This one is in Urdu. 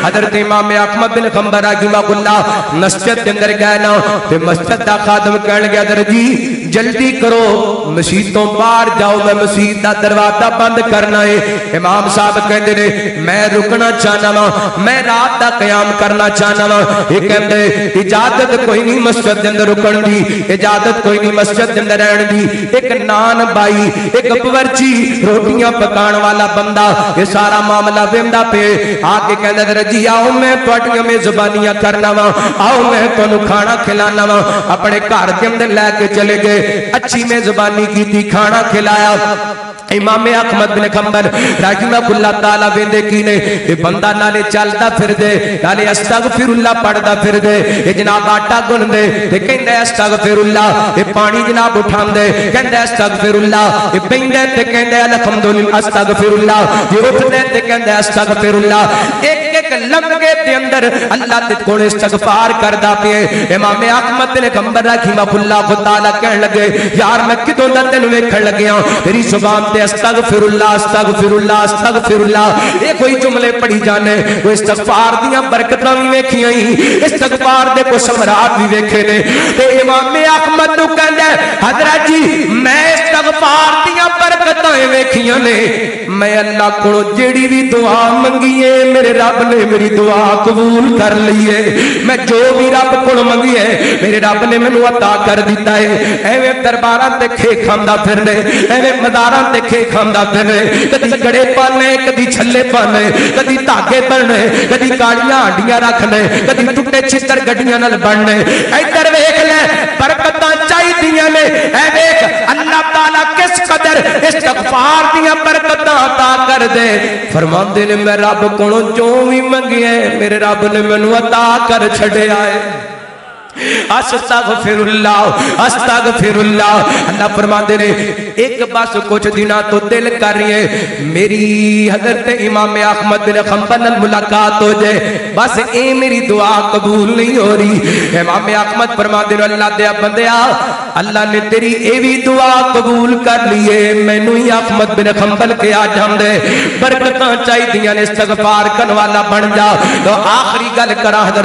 حضرت امام احمد بن حنبل رحمہ اللہ مسجد کے اندر گئے نا تے مسجد دا خادم کہنے گیا حضرت جی جلدی کرو مسجد تو باہر جاؤ میں مسجد دا دروازہ بند کرنا ہے امام صاحب کہندے نے میں رکنا چاہنا وا میں رات دا قیام کرنا چاہنا وا یہ کہندے اجازت کوئی نہیں مسجد دے اندر رکن دی اجازت کوئی نہیں مسجد دے اندر رہن دی ایک نان بائی ایک باورچی روٹیاں پکان والا بندہ یہ سارا معاملہ ویندا پے آ کے کہندا حضرت جی آؤ میں تواڈیاں میزبانیاں کرنا وا آؤ میں تانوں کھانا کھلانا وا اپنے گھر کے اندر لے کے چلے گئے اچھی میزبانی کی تھی کھانا کھلایا امام احمد بن حنبل رحمہ اللہ تعالی ویندے کی نے یہ بندہ نالے چلدا پھر دے نالے استغفر اللہ پڑھدا پھر دے یہ جناب آٹا گن دے تے کہندا استغفر اللہ یہ پانی جناب اٹھان دے کہندا استغفر اللہ یہ پیندے تے کہندا الحمدللہ استغفر اللہ یہ اٹھ دے تے کہندا استغفر اللہ ایک ایک لمحے دے اندر اللہ دے کول استغفار کردا پے امام احمد بن حنبل رحمہ اللہ تعالی کہن لگے یار میں کدوں دا تینوں ویکھن لگیا تیری زبان استغفر اللہ استغفر اللہ استغفر اللہ یہ کوئی جملے پڑھی جانے وہ استغفار دیاں برکتاں بھی ویکھیاں ہی استغفار دے کو ثمرات بھی ویکھے نے تے امام احمد نو کہندا حضرت جی میں استغفار دیاں برکتاں ویکھیاں نے میں اللہ کو جیڑی بھی دعا منگی ہے میرے رب نے میری دعا قبول کر لی ہے میں جو بھی رب کو منگی ہے میرے رب نے مینوں عطا کر دیتا ہے ایویں درباراں تے کھے کھاندا پھرنے ایویں مزاراں تے کھے کھاندا پھرنے کدی گڑے پانے کدی چھلے پانے کدی دھاگے بننے کدی کاڑیاں ہڈیاں رکھنے کدی ٹوٹے چھتر گڈیاں نال بننے ادھر ویکھ لے برکتاں چاہیدیاں نے اے ویکھ اللہ تعالی کس قدر استغفار دیاں برکتاں عطا کر دے فرماندے نے میں رب کولوں جو بھی منگیا میرے رب نے مینوں عطا کر چھڈیا ہے استغفر اللہ استغفر اللہ اللہ فرماتے نے ایک بس کچھ دنوں تو دل کر رہی ہے میری حضرت امام احمد بن حنبل ملاقات ہو جائے بس اے میری دعا قبول نہیں ہو رہی امام احمد فرماتے نے اللہ دے بندیا اللہ نے تیری اے بھی دعا قبول کر لیے مینوں ہی احمد بن حنبل کے آ جاندے برکتاں چاہیدیاں نے استغفار کرن والا بن جا تو آخری گل کراں حضرت